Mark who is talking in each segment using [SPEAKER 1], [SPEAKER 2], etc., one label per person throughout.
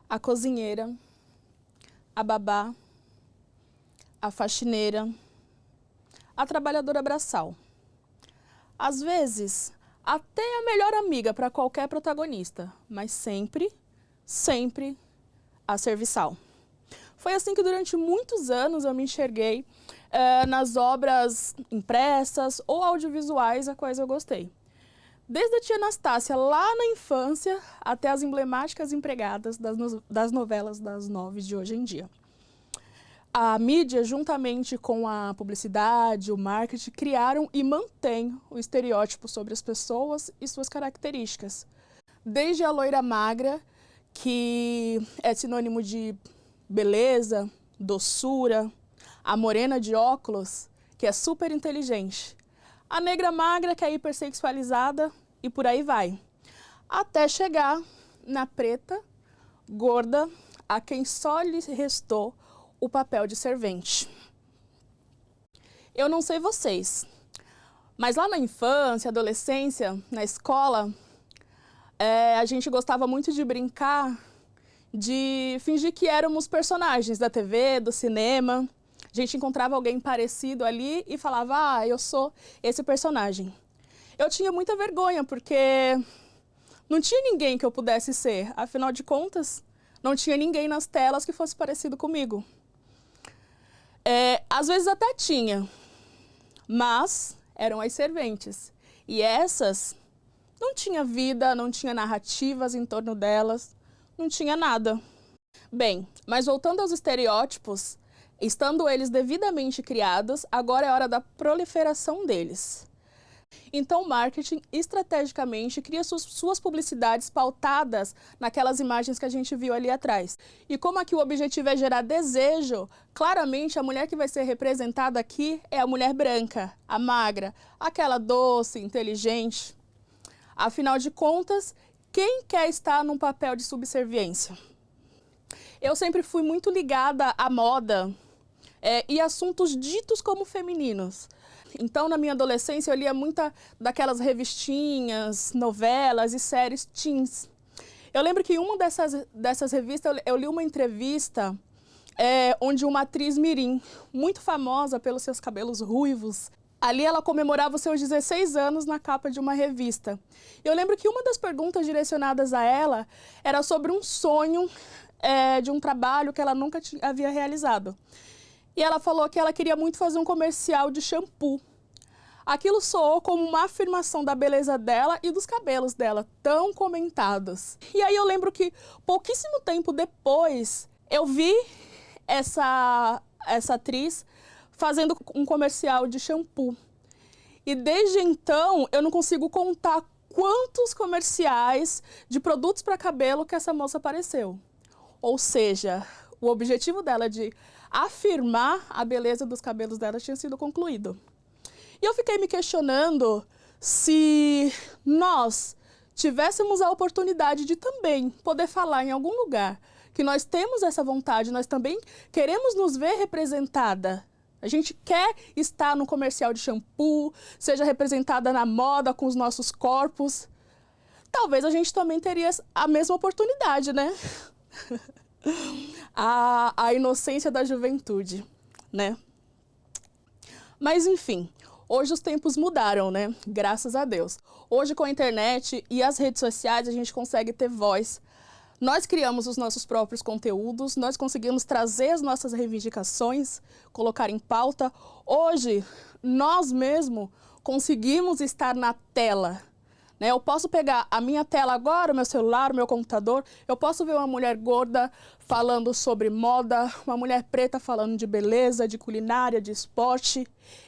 [SPEAKER 1] a cozinheira, a babá, a faxineira, a trabalhadora braçal. Às vezes, até a melhor amiga para qualquer protagonista, mas sempre, sempre a serviçal. Foi assim que durante muitos anos eu me enxerguei nas obras impressas ou audiovisuais a quais eu gostei. Desde a tia Anastácia, lá na infância, até as emblemáticas empregadas das novelas das 9 de hoje em dia. A mídia, juntamente com a publicidade, o marketing, criaram e mantêm o estereótipo sobre as pessoas e suas características. Desde a loira magra, que é sinônimo de beleza, doçura, a morena de óculos, que é super inteligente, a negra magra, que é hipersexualizada, e por aí vai. Até chegar na preta, gorda, a quem só lhe restou o papel de servente. Eu não sei vocês, mas lá na infância, adolescência, na escola, a gente gostava muito de brincar, de fingir que éramos personagens da TV, do cinema. A gente encontrava alguém parecido ali e falava, ah, eu sou esse personagem. Eu tinha muita vergonha, porque não tinha ninguém que eu pudesse ser. Afinal de contas, não tinha ninguém nas telas que fosse parecido comigo. Às vezes até tinha, mas eram as serventes. E essas não tinha vida, não tinha narrativas em torno delas, não tinha nada. Bem, mas voltando aos estereótipos, estando eles devidamente criados, agora é hora da proliferação deles. Então o marketing, estrategicamente, cria suas publicidades pautadas naquelas imagens que a gente viu ali atrás. E como aqui o objetivo é gerar desejo, claramente a mulher que vai ser representada aqui é a mulher branca, a magra, aquela doce, inteligente. Afinal de contas, quem quer estar num papel de subserviência? Eu sempre fui muito ligada à moda e assuntos ditos como femininos. Então, na minha adolescência, eu lia muita daquelas revistinhas, novelas e séries teens. Eu lembro que em uma dessas revistas, eu li uma entrevista onde uma atriz mirim, muito famosa pelos seus cabelos ruivos, ali ela comemorava os seus 16 anos na capa de uma revista. Eu lembro que uma das perguntas direcionadas a ela era sobre um sonho de um trabalho que ela nunca havia realizado. E ela falou que ela queria muito fazer um comercial de shampoo. Aquilo soou como uma afirmação da beleza dela e dos cabelos dela, tão comentados. E aí eu lembro que pouquíssimo tempo depois, eu vi essa atriz fazendo um comercial de shampoo. E desde então, eu não consigo contar quantos comerciais de produtos para cabelo que essa moça apareceu. Ou seja, o objetivo dela de afirmar a beleza dos cabelos dela tinha sido concluído. E eu fiquei me questionando se nós tivéssemos a oportunidade de também poder falar em algum lugar que nós temos essa vontade, nós também queremos nos ver representada. A gente quer estar no comercial de shampoo, seja representada na moda com os nossos corpos. Talvez a gente também teria a mesma oportunidade, né? A inocência da juventude, né? Mas enfim, hoje os tempos mudaram, né? Graças a Deus. Hoje com a internet e as redes sociais a gente consegue ter voz. Nós criamos os nossos próprios conteúdos, nós conseguimos trazer as nossas reivindicações, colocar em pauta. Hoje, nós mesmos conseguimos estar na tela. Eu posso pegar a minha tela agora, o meu celular, o meu computador, eu posso ver uma mulher gorda falando sobre moda, uma mulher preta falando de beleza, de culinária, de esporte.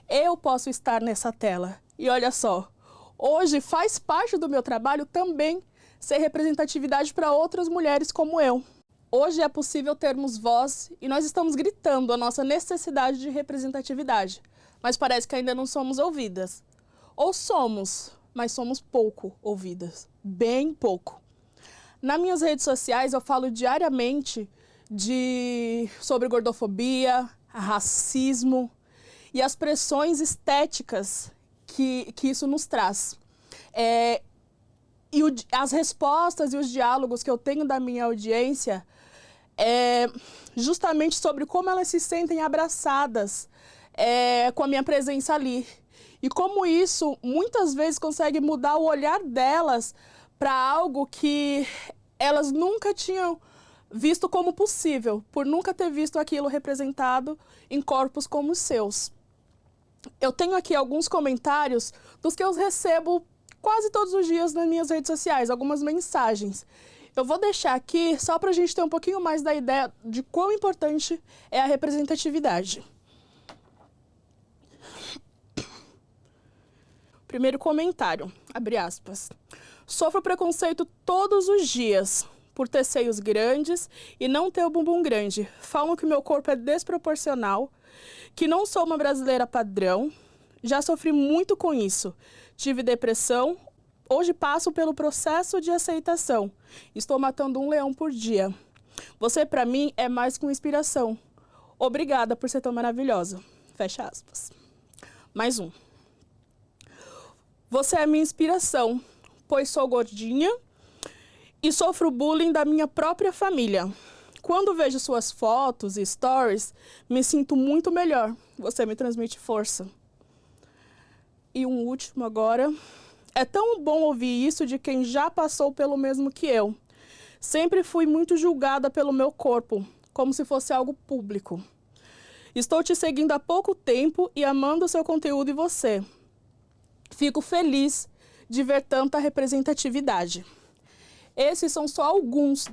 [SPEAKER 1] Eu posso estar nessa tela. E olha só, hoje faz parte do meu trabalho também ser representatividade para outras mulheres como eu. Hoje é possível termos voz e nós estamos gritando a nossa necessidade de representatividade, mas parece que ainda não somos ouvidas. Ou somos, mas somos pouco ouvidas, bem pouco. Nas minhas redes sociais eu falo diariamente sobre gordofobia, racismo e as pressões estéticas que isso nos traz. E as respostas e os diálogos que eu tenho da minha audiência é justamente sobre como elas se sentem abraçadas com a minha presença ali. E como isso, muitas vezes, consegue mudar o olhar delas para algo que elas nunca tinham visto como possível, por nunca ter visto aquilo representado em corpos como os seus. Eu tenho aqui alguns comentários dos que eu recebo quase todos os dias nas minhas redes sociais, algumas mensagens. Eu vou deixar aqui só para a gente ter um pouquinho mais da ideia de quão importante é a representatividade. Primeiro comentário, abre aspas. Sofro preconceito todos os dias por ter seios grandes e não ter o bumbum grande. Falam que meu corpo é desproporcional, que não sou uma brasileira padrão. Já sofri muito com isso. Tive depressão. Hoje passo pelo processo de aceitação. Estou matando um leão por dia. Você, para mim, é mais que uma inspiração. Obrigada por ser tão maravilhosa. Fecha aspas. Mais um. Você é minha inspiração, pois sou gordinha e sofro bullying da minha própria família. Quando vejo suas fotos e stories, me sinto muito melhor. Você me transmite força. E um último agora. É tão bom ouvir isso de quem já passou pelo mesmo que eu. Sempre fui muito julgada pelo meu corpo, como se fosse algo público. Estou te seguindo há pouco tempo e amando o seu conteúdo e você. Fico feliz de ver tanta representatividade. Esses são só alguns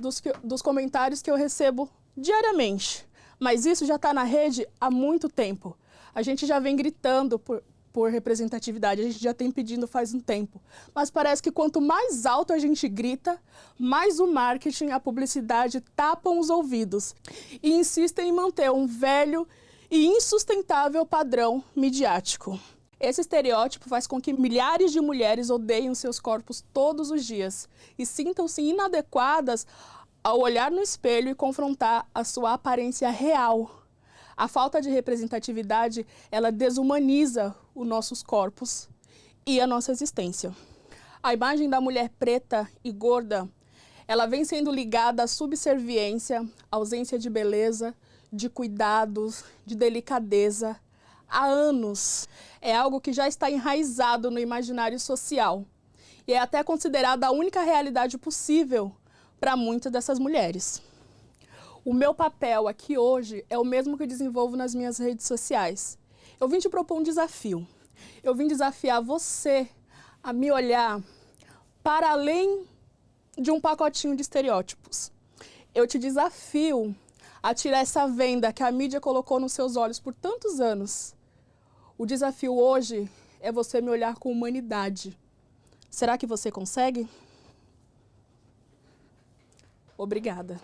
[SPEAKER 1] dos comentários que eu recebo diariamente. Mas isso já está na rede há muito tempo. A gente já vem gritando por representatividade, a gente já tem pedindo faz um tempo. Mas parece que quanto mais alto a gente grita, mais o marketing e a publicidade tapam os ouvidos e insistem em manter um velho e insustentável padrão midiático. Esse estereótipo faz com que milhares de mulheres odeiem seus corpos todos os dias e sintam-se inadequadas ao olhar no espelho e confrontar a sua aparência real. A falta de representatividade, ela desumaniza os nossos corpos e a nossa existência. A imagem da mulher preta e gorda, ela vem sendo ligada à subserviência, ausência de beleza, de cuidados, de delicadeza, há anos. É algo que já está enraizado no imaginário social e é até considerada a única realidade possível para muitas dessas mulheres. O meu papel aqui hoje é o mesmo que eu desenvolvo nas minhas redes sociais. Eu vim te propor um desafio. Eu vim desafiar você a me olhar para além de um pacotinho de estereótipos. Eu te desafio a tirar essa venda que a mídia colocou nos seus olhos por tantos anos. O desafio hoje é você me olhar com humanidade. Será que você consegue? Obrigada.